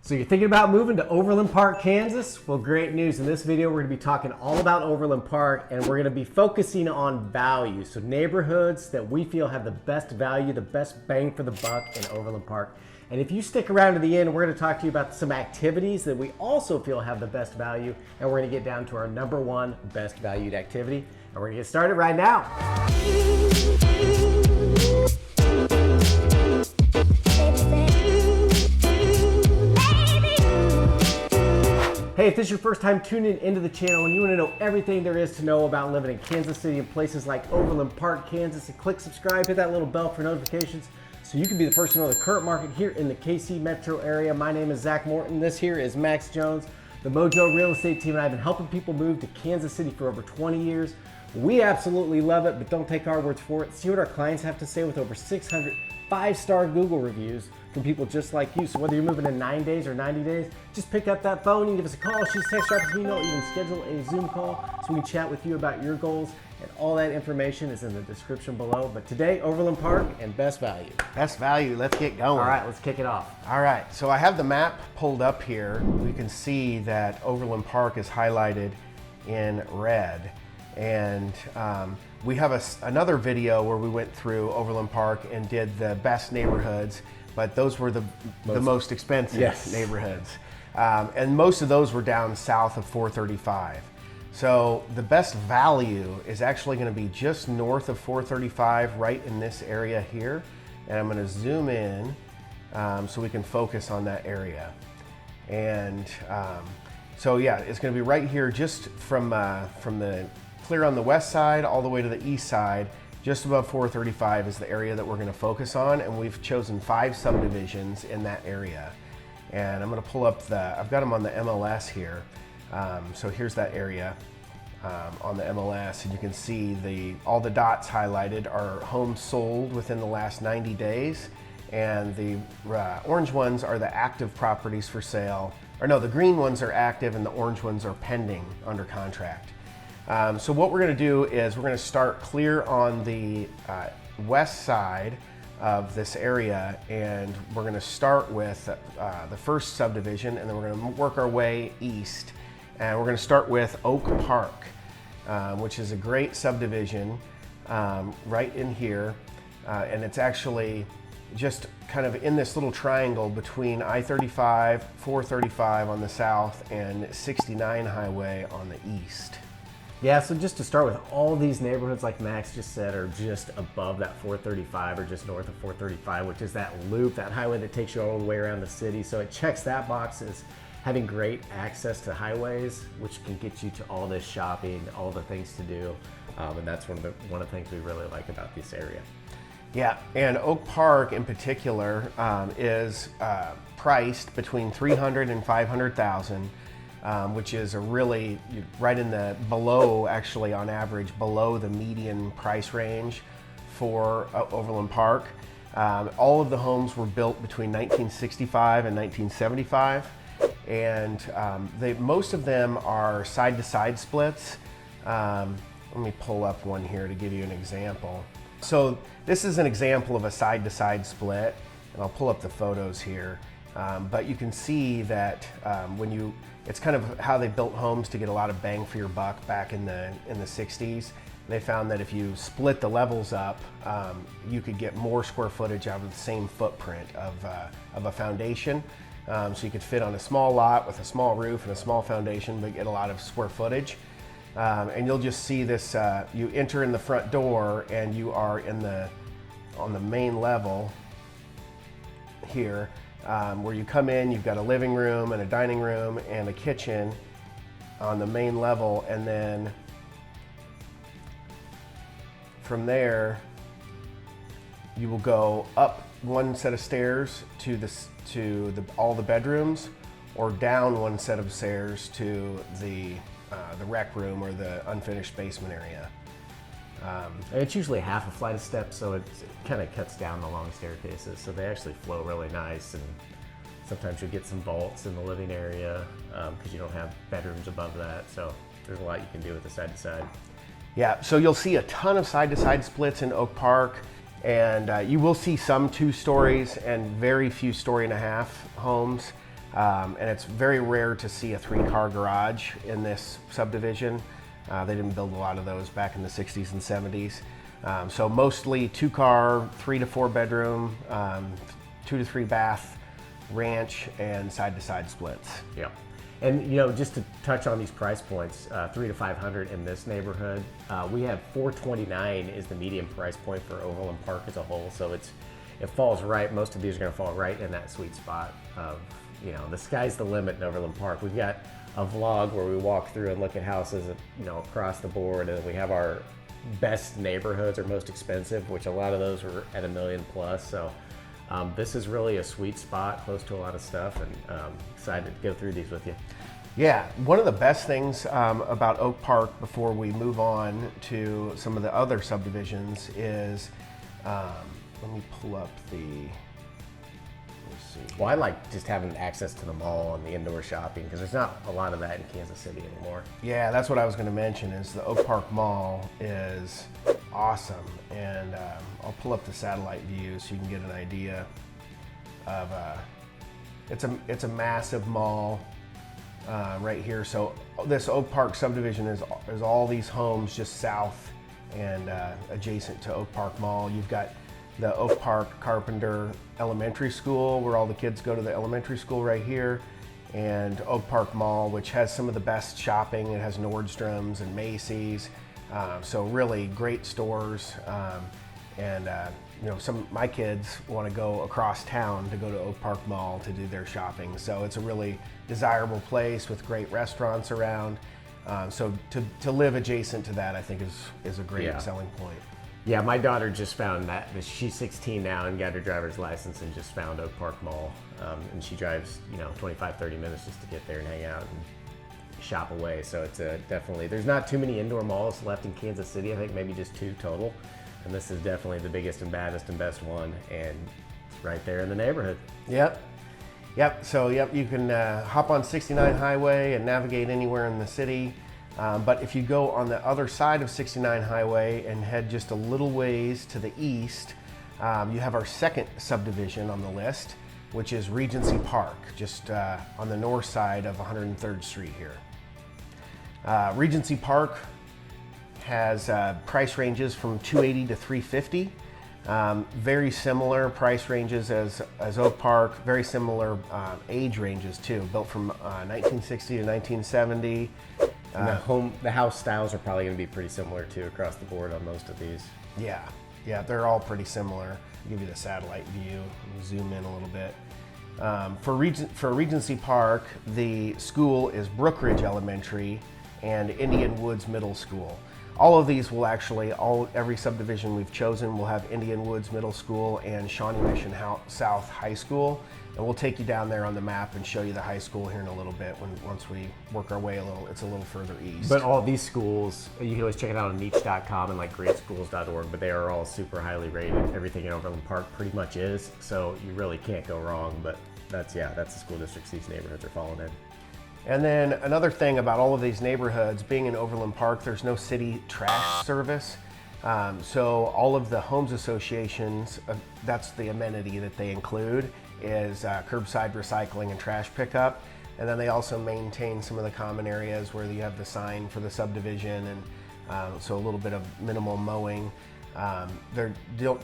So you're thinking about moving to Overland Park, Kansas? Well, great news. In this video, we're gonna be talking all about Overland Park, and we're gonna be focusing on value. So neighborhoods that we feel have the best value, the best bang for the buck in Overland Park. And if you stick around to the end, we're gonna talk to you about some activities that we also feel have the best value, and we're gonna get down to our #1 best valued activity. And we're gonna get started right now. Hey, if this is your first time tuning into the channel and you want to know everything there is to know about living in Kansas City and places like Overland Park, Kansas, and click subscribe, hit that little bell for notifications so you can be the first to know the current market here in the KC metro area. My name is Zach Morton. This here is Max Jones. The Mojo Real Estate Team and I have been helping people move to Kansas City for over 20 years. We absolutely love it, but don't take our words for it. See what our clients have to say with over 600 5-star Google reviews from people just like you. So whether you're moving in 9 days or 90 days, just pick up that phone, you can give us a call, shoot us a text, drop us an email, you can schedule a Zoom call so we can chat with you about your goals. And all that information is in the description below. But today, Overland Park and best value. Best value, let's get going. All right, let's kick it off. All right, so I have the map pulled up here. We can see that Overland Park is highlighted in red. And we have another video where we went through Overland Park and did the best neighborhoods, but those were the most expensive neighborhoods. And most of those were down south of 435. So the best value is actually gonna be just north of 435, right in this area here. And I'm gonna zoom in so we can focus on that area. And so yeah, it's gonna be right here just from the clear on the west side all the way to the east side, just above 435 is the area that we're going to focus on, and we've chosen 5 subdivisions in that area. And I'm going to pull up I've got them on the MLS here. So here's that area on the MLS, and you can see all the dots highlighted are homes sold within the last 90 days, and the orange ones are the active properties for sale. Or no, the green ones are active and the orange ones are pending under contract. So what we're going to do is we're going to start clear on the west side of this area, and we're going to start with the first subdivision, and then we're going to work our way east. And we're going to start with Oak Park, which is a great subdivision right in here. And it's actually just kind of in this little triangle between I-35, 435 on the south, and 69 highway on the east. Yeah, so just to start with, all these neighborhoods, like Max just said, are just above that 435 or just north of 435, which is that loop, that highway that takes you all the way around the city. So it checks that box as having great access to highways, which can get you to all this shopping, all the things to do. And that's one of the things we really like about this area. Yeah, and Oak Park in particular is priced between $300,000 and $500,000. Which is a really right in the below, actually on average, below the median price range for Overland Park. All of the homes were built between 1965 and 1975, and most of them are side-to-side splits. Let me pull up one here to give you an example. So this is an example of a side-to-side split, and I'll pull up the photos here. But you can see that it's kind of how they built homes to get a lot of bang for your buck back in the 60s. They found that if you split the levels up, you could get more square footage out of the same footprint of a foundation. So you could fit on a small lot with a small roof and a small foundation, but get a lot of square footage. And you'll just see this, you enter in the front door and you are on the main level here. Where you come in, you've got a living room and a dining room and a kitchen on the main level, and then from there you will go up one set of stairs to all the bedrooms, or down one set of stairs to the rec room or the unfinished basement area. And it's usually half a flight of steps, so it kind of cuts down the long staircases. So they actually flow really nice, and sometimes you'll get some vaults in the living area because you don't have bedrooms above that. So there's a lot you can do with the side-to-side. Yeah, so you'll see a ton of side-to-side splits in Oak Park, and you will see some 2 stories and very few 1.5-story homes. And it's very rare to see a 3-car garage in this subdivision. They didn't build a lot of those back in the 60s and 70s. So mostly 2-car, 3 to 4 bedroom, 2 to 3 bath ranch and side-to-side splits. Yeah. And you know, just to touch on these price points, 300 to 500 in this neighborhood, we have 429 is the median price point for Overland Park as a whole. So it falls right. Most of these are going to fall right in that sweet spot of, you know, the sky's the limit in Overland Park. We've got a vlog where we walk through and look at houses, you know, across the board, and we have our best neighborhoods or most expensive, which a lot of those were at $1 million plus. So this is really a sweet spot, close to a lot of stuff, and excited to go through these with you. Yeah, one of the best things about Oak Park before we move on to some of the other subdivisions is, let me pull up the, let's see. Well, I like just having access to the mall and the indoor shopping because there's not a lot of that in Kansas City anymore. Yeah, that's what I was going to mention is the Oak Park Mall is awesome, and I'll pull up the satellite view so you can get an idea of it's a massive mall right here. So this Oak Park subdivision is all these homes just south and adjacent to Oak Park Mall. You've got the Oak Park Carpenter Elementary School, where all the kids go to the elementary school right here, and Oak Park Mall, which has some of the best shopping. It has Nordstrom's and Macy's, so really great stores. And you know, my kids want to go across town to go to Oak Park Mall to do their shopping. So it's a really desirable place with great restaurants around. So to live adjacent to that, I think is a great selling point. Yeah, my daughter just found that. She's 16 now and got her driver's license and just found Oak Park Mall. And she drives, you know, 25, 30 minutes just to get there and hang out and shop away. So it's definitely, there's not too many indoor malls left in Kansas City. I think maybe just 2 total. And this is definitely the biggest and baddest and best one. And it's right there in the neighborhood. Yep. So you can hop on 69 Highway and navigate anywhere in the city. But if you go on the other side of 69 Highway and head just a little ways to the east, you have our second subdivision on the list, which is Regency Park, just on the north side of 103rd Street here. Regency Park has price ranges from $280 to $350. Very similar price ranges as Oak Park, very similar age ranges too, built from 1960 to 1970. And the house styles are probably going to be pretty similar too across the board on most of these. Yeah, they're all pretty similar. I'll give you the satellite view. Zoom in a little bit. For Regency Park, the school is Brookridge Elementary and Indian Woods Middle School. All of these will actually, every subdivision we've chosen will have Indian Woods Middle School and Shawnee Mission South High School. And we'll take you down there on the map and show you the high school here in a little bit once we work our way it's a little further east. But all these schools, you can always check it out on niche.com and like greatschools.org, but they are all super highly rated. Everything in Overland Park pretty much is, so you really can't go wrong. But that's the school districts these neighborhoods are falling in. And then another thing about all of these neighborhoods, being in Overland Park, there's no city trash service. So all of the homes associations, that's the amenity that they include, is curbside recycling and trash pickup. And then they also maintain some of the common areas where you have the sign for the subdivision, and so a little bit of minimal mowing. They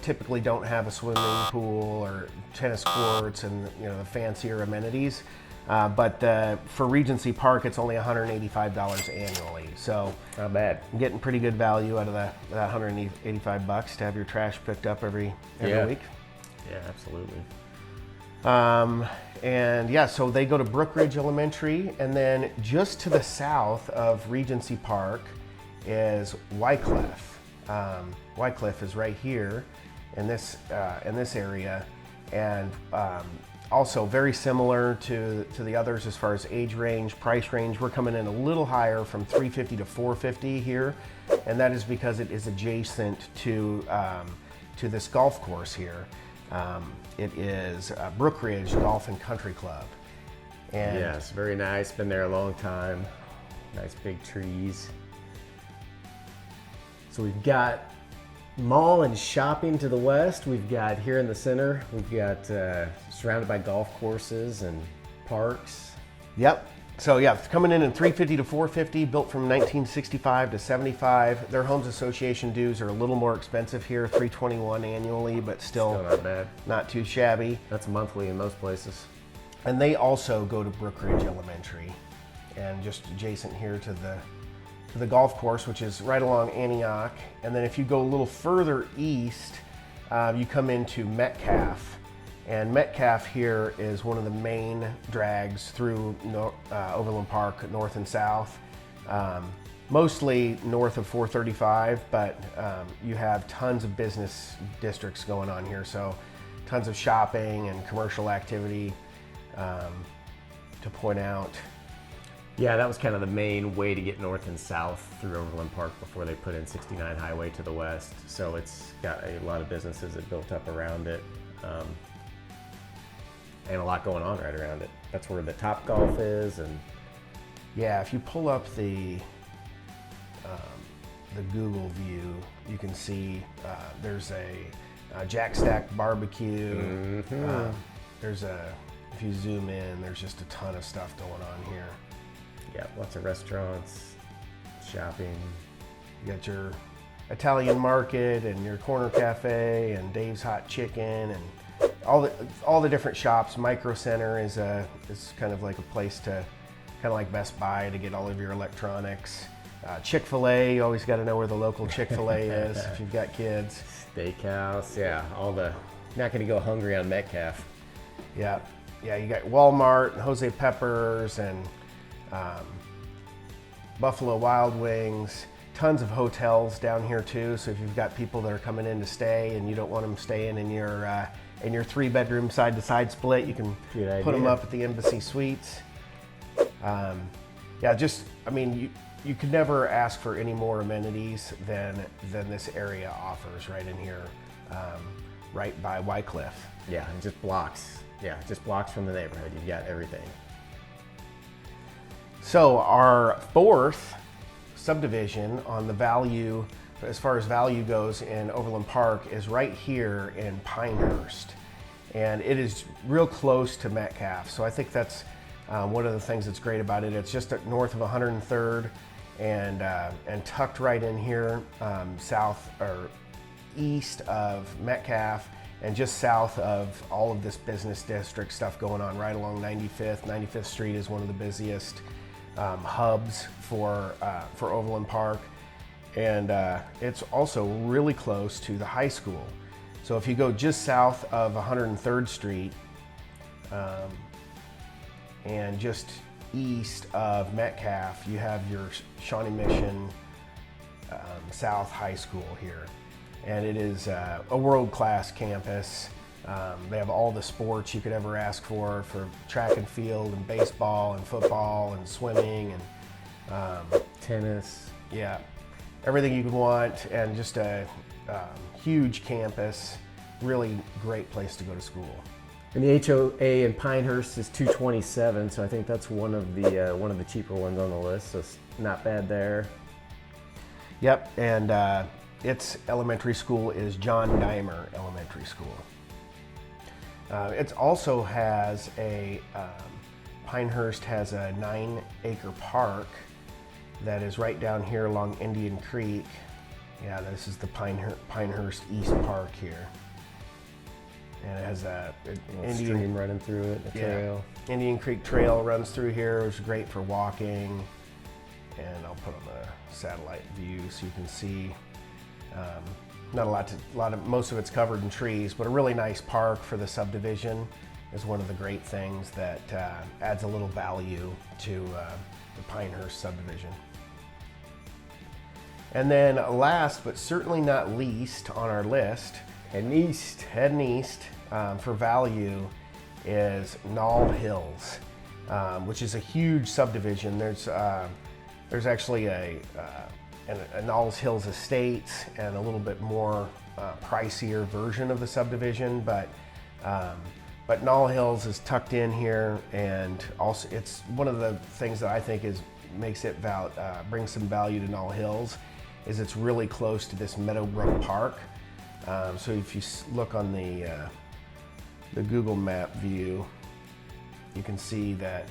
typically don't have a swimming pool or tennis courts and the fancier amenities. But for Regency Park, it's only $185 annually. So not bad. Getting pretty good value out of that $185 to have your trash picked up every week. Yeah, absolutely. So they go to Brookridge Elementary, and then just to the south of Regency Park is Wycliffe. Wycliffe is right here in this area, and also very similar to the others as far as age range, price range. We're coming in a little higher from $350 to $450 here, and that is because it is adjacent to this golf course here. It is Brookridge Golf and Country Club. And yes, very nice. Been there a long time. Nice big trees. So we've got mall and shopping to the west. We've got here in the center, we've got surrounded by golf courses and parks. Yep. So yeah, it's coming in 350 to 450, built from 1965 to 75. Their homes association dues are a little more expensive here, 321 annually, but still Not bad. not too shabby. That's monthly in most places. And they also go to Brookridge Elementary, and just adjacent here to the golf course, which is right along Antioch. And then if you go a little further east, you come into Metcalf. And Metcalf here is one of the main drags through Overland Park, north and south. Mostly north of 435, but you have tons of business districts going on here. So tons of shopping and commercial activity to point out. Yeah, that was kind of the main way to get north and south through Overland Park before they put in 69 Highway to the west. So it's got a lot of businesses that built up around it. And a lot going on right around it. That's where the Top Golf is, and yeah, if you pull up the Google view, you can see there's a Jack Stack barbecue. There's if you zoom in, there's just a ton of stuff going on here. yeah, lots of restaurants, shopping. You got your Italian market and your corner cafe and Dave's Hot Chicken and all the different shops. Micro Center is kind of like a place to, kind of like Best Buy, to get all of your electronics. Chick-fil-A, you always got to know where the local Chick-fil-A is if you've got kids. Steakhouse, yeah, not gonna go hungry on Metcalf. Yeah, you got Walmart and Jose Peppers and Buffalo Wild Wings. Tons of hotels down here too. So if you've got people that are coming in to stay and you don't want them staying in your 3-bedroom side-to-side split, you can put them up at the Embassy Suites. Yeah, just, I mean, you could never ask for any more amenities than this area offers right in here, right by Cliffe. Yeah, and just blocks. Yeah, just blocks from the neighborhood. You've got everything. So our fourth subdivision on the value, as far as value goes in Overland Park, is right here in Pinehurst. And it is real close to Metcalf. So I think that's one of the things that's great about it. It's just north of 103rd and tucked right in here, south or east of Metcalf, and just south of all of this business district stuff going on right along 95th. 95th Street is one of the busiest hubs for Overland Park. And it's also really close to the high school. So if you go just south of 103rd Street and just east of Metcalf, you have your Shawnee Mission South High School here. And it is a world-class campus. They have all the sports you could ever ask for track and field and baseball and football and swimming and Tennis. Yeah, everything you could want, and just a huge campus. Really great place to go to school. And the HOA in Pinehurst is 227, so I think that's one of the cheaper ones on the list. So it's not bad there. Yep, and its elementary school is John Dimer Elementary School. It also has Pinehurst has a 9-acre park that is right down here along Indian Creek. Yeah, this is the Pinehurst East Park here. And it has a stream running through it, a trail. Indian Creek Trail runs through here. It's great for walking. And I'll put on the satellite view so you can see. Not most of it's covered in trees, but a really nice park for the subdivision is one of the great things that adds a little value to the Pinehurst subdivision. And then last, but certainly not least on our list, heading east for value, is Nall Hills, which is a huge subdivision. There's actually a Nall Hills Estates and a little bit more pricier version of the subdivision, but Nall Hills is tucked in here, and also it's one of the things that I think makes it bring some value to Nall Hills is it's really close to this Meadowbrook Park. So if you look on the Google map view, you can see that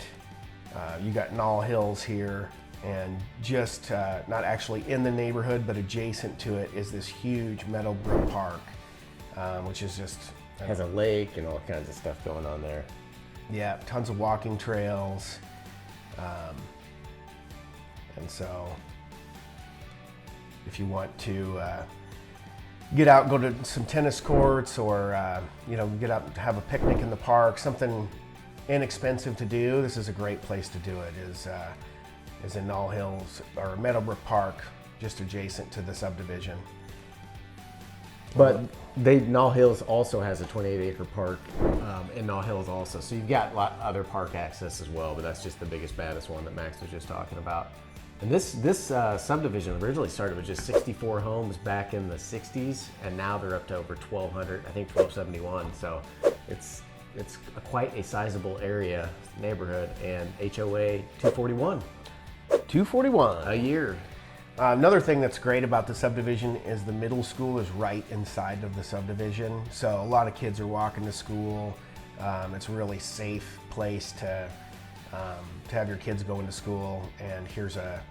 you got Nall Hills here, and just not actually in the neighborhood, but adjacent to it is this huge Meadowbrook Park, which is just has a lake and all kinds of stuff going on there. Yeah, tons of walking trails, and so if you want to get out, go to some tennis courts, or you know, get out and have a picnic in the park, something inexpensive to do, this is a great place to do it. Is in Nall Hills or Meadowbrook Park, just adjacent to the subdivision. But Nall Hills also has a 28-acre park in Nall Hills also. So you've got a lot other park access as well, but that's just the biggest, baddest one that Max was just talking about. And this subdivision originally started with just 64 homes back in the 60s, and now they're up to over 1,200, I think 1,271. So it's quite a sizable area, neighborhood, and HOA 241. 241 a year. Another thing that's great about the subdivision is the middle school is right inside of the subdivision. So a lot of kids are walking to school. It's a really safe place to have your kids going to school. And here's a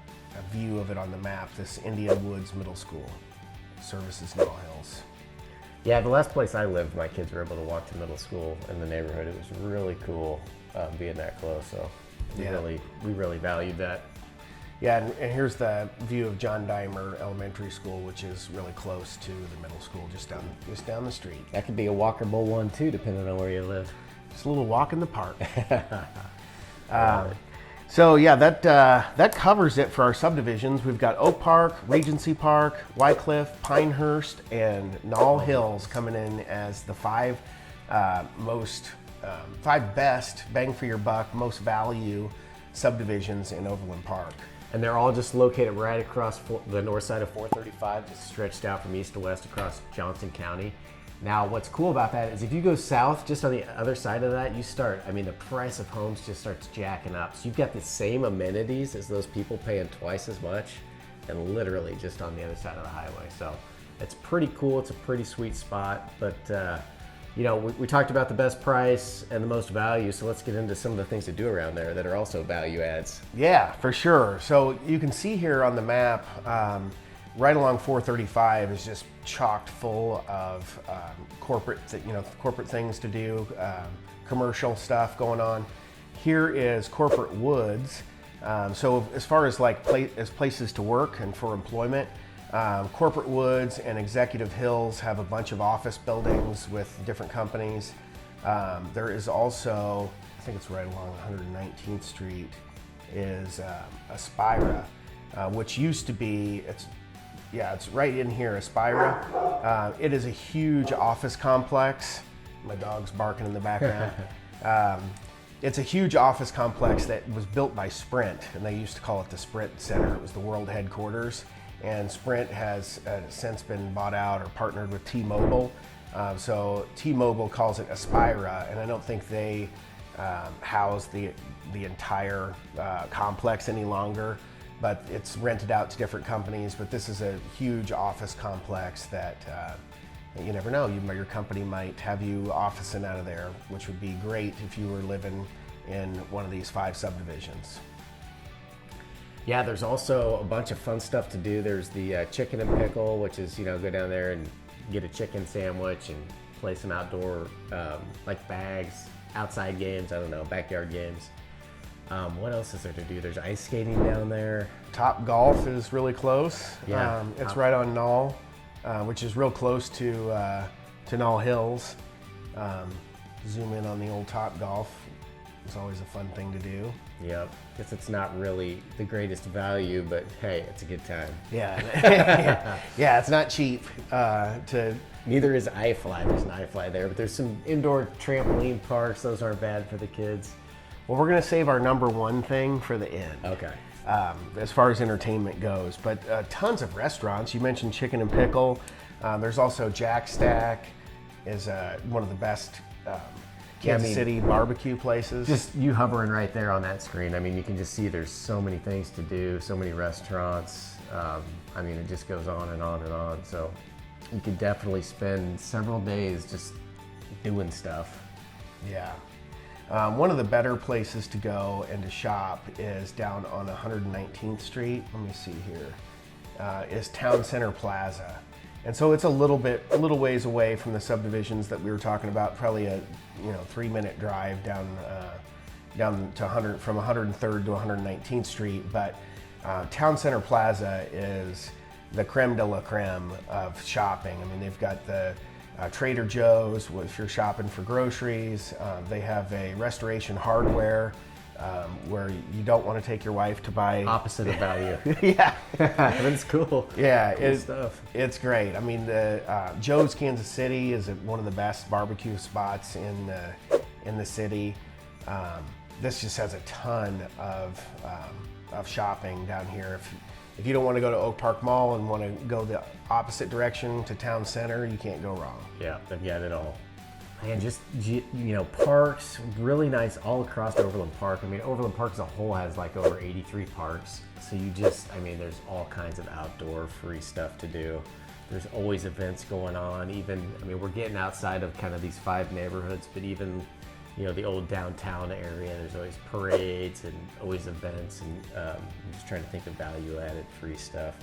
view of it on the map. This Indian Woods Middle School services Nall Hills. Yeah, the last place I lived, my kids were able to walk to middle school in the neighborhood. It was really cool being that close. So we really valued that. Yeah, and here's the view of John Dimer Elementary School, which is really close to the middle school, just down the street. That could be a walkable one too, depending on where you live. Just a little walk in the park. So yeah, that covers it for our subdivisions. We've got Oak Park, Regency Park, Cliffe, Pinehurst, and Nall Hills coming in as the five best bang for your buck, most value subdivisions in Overland Park. And they're all just located right across the north side of 435, just stretched out from east to west across Johnson County. Now, what's cool about that is if you go south, just on the other side of that, the price of homes just starts jacking up. So you've got the same amenities as those people paying twice as much, and literally just on the other side of the highway. So it's pretty cool. It's a pretty sweet spot, but you know, we talked about the best price and the most value, so let's get into some of the things to do around there that are also value adds. Yeah, for sure. So you can see here on the map, right along 435 is just chocked full of corporate things to do, commercial stuff going on. Here is corporate woods. So as far as places to work and for employment, Corporate Woods and Executive Hills have a bunch of office buildings with different companies. There is also, I think it's right along 119th Street, is Aspira, which used to be, it's right in here, Aspira. It is a huge office complex. My dog's barking in the background. It's a huge office complex that was built by Sprint, and they used to call it the Sprint Center. It was the world headquarters. And Sprint has since been bought out or partnered with T-Mobile. So T-Mobile calls it Aspira, and I don't think they house the entire complex any longer, but it's rented out to different companies. But this is a huge office complex that you never know, your company might have you officing out of there, which would be great if you were living in one of these 5 subdivisions. Yeah, there's also a bunch of fun stuff to do. There's the chicken and pickle, which is, go down there and get a chicken sandwich and play some outdoor, bags, outside games, backyard games. What else is there to do? There's ice skating down there. Top Golf is really close. Yeah. It's right on Nall, which is real close to Nall Hills. Zoom in on the old Top Golf. It's always a fun thing to do. Yep. Guess it's not really the greatest value, but hey, it's a good time. Yeah. Yeah, it's not cheap. Neither is iFly. There's an iFly there, but there's some indoor trampoline parks. Those aren't bad for the kids. Well, we're going to save our number one thing for the end. Okay. As far as entertainment goes, but tons of restaurants. You mentioned Chicken and Pickle. There's also Jack Stack, is one of the best Kansas City barbecue places. Just you hovering right there on that screen. You can just see there's so many things to do, so many restaurants. It just goes on and on and on. So you could definitely spend several days just doing stuff. Yeah. One of the better places to go and to shop is down on 119th Street. Let me see here. Is Town Center Plaza. And so it's a little ways away from the subdivisions that we were talking about, probably a 3-minute drive down to from 103rd to 119th Street. But Town Center Plaza is the creme de la creme of shopping. I mean, they've got the Trader Joe's if you're shopping for groceries. They have a restoration hardware where you don't want to take your wife to buy opposite of value. Yeah, that's cool. Yeah, cool stuff. It's great. I mean, the Joe's Kansas City is one of the best barbecue spots in the city. This just has a ton of shopping down here. If you don't want to go to Oak Park Mall and want to go the opposite direction to Town Center, you can't go wrong. Yeah, they've got it all. And just, parks, really nice all across Overland Park. I mean, Overland Park as a whole has like over 83 parks. So there's all kinds of outdoor free stuff to do. There's always events going on. We're getting outside of kind of these 5 neighborhoods, but even, the old downtown area, there's always parades and always events. And I'm just trying to think of value-added free stuff.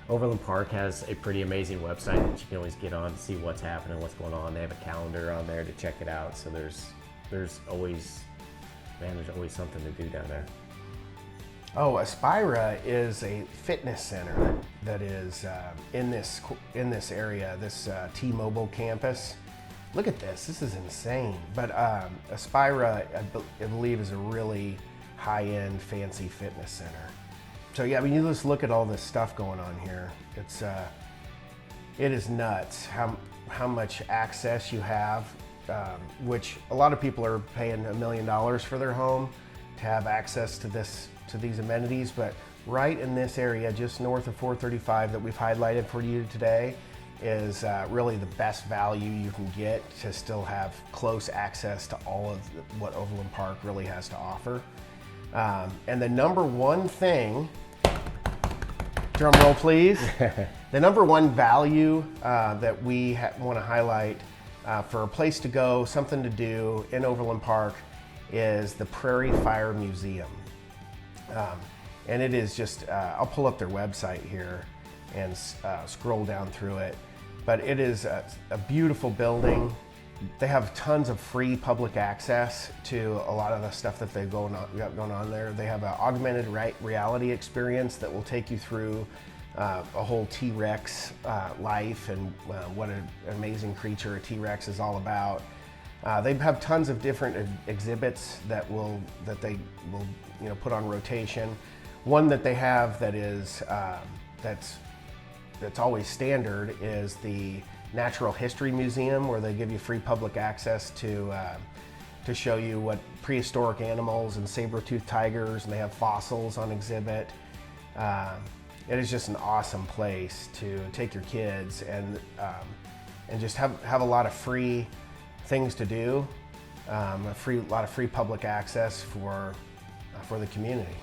Overland Park has a pretty amazing website that you can always get on to see what's happening, what's going on. They have a calendar on there to check it out. So there's always something to do down there. Oh, Aspira is a fitness center that is in this area, this T-Mobile campus. Look at this. This is insane. But Aspira, I believe, is a really high-end, fancy fitness center. So yeah, you just look at all this stuff going on here. It is nuts how much access you have, which a lot of people are paying $1 million for their home to have access to these amenities. But right in this area, just north of 435 that we've highlighted for you today, is really the best value you can get to still have close access to all of what Overland Park really has to offer. And the number one thing, drum roll please, the number one value that we want to highlight for a place to go, something to do in Overland Park, is the Prairie Fire Museum. And it is just, I'll pull up their website here and scroll down through it. But it is a beautiful building. They have tons of free public access to a lot of the stuff that they've got going on there. They have an augmented reality experience that will take you through a whole T-Rex life and what an amazing creature a T-Rex is all about. They have tons of different exhibits that they will put on rotation. One that they have that is that's always standard is the Natural History Museum, where they give you free public access to show you what prehistoric animals and saber-toothed tigers, and they have fossils on exhibit. It is just an awesome place to take your kids and just have a lot of free things to do, a lot of free public access for the community.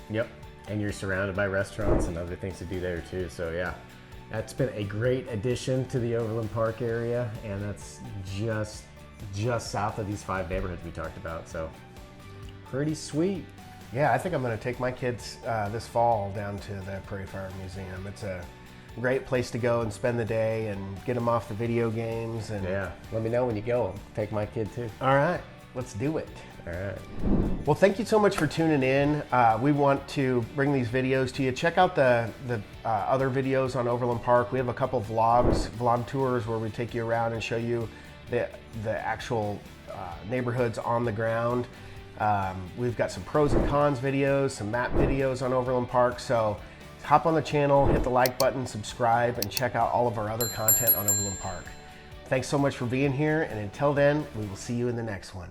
Yep, and you're surrounded by restaurants and other things to do there too. So yeah. That's been a great addition to the Overland Park area, and that's just south of these 5 neighborhoods we talked about, so pretty sweet. Yeah, I think I'm going to take my kids this fall down to the Prairie Fire Museum. It's a great place to go and spend the day and get them off the video games. And yeah, let me know when you go. Take my kid too. All right, let's do it. All right. Well, thank you so much for tuning in. We want to bring these videos to you. Check out the other videos on Overland Park. We have a couple vlog tours where we take you around and show you the actual neighborhoods on the ground. We've got some pros and cons videos, some map videos on Overland Park. So hop on the channel, hit the like button, subscribe, and check out all of our other content on Overland Park. Thanks so much for being here, and until then, we will see you in the next one.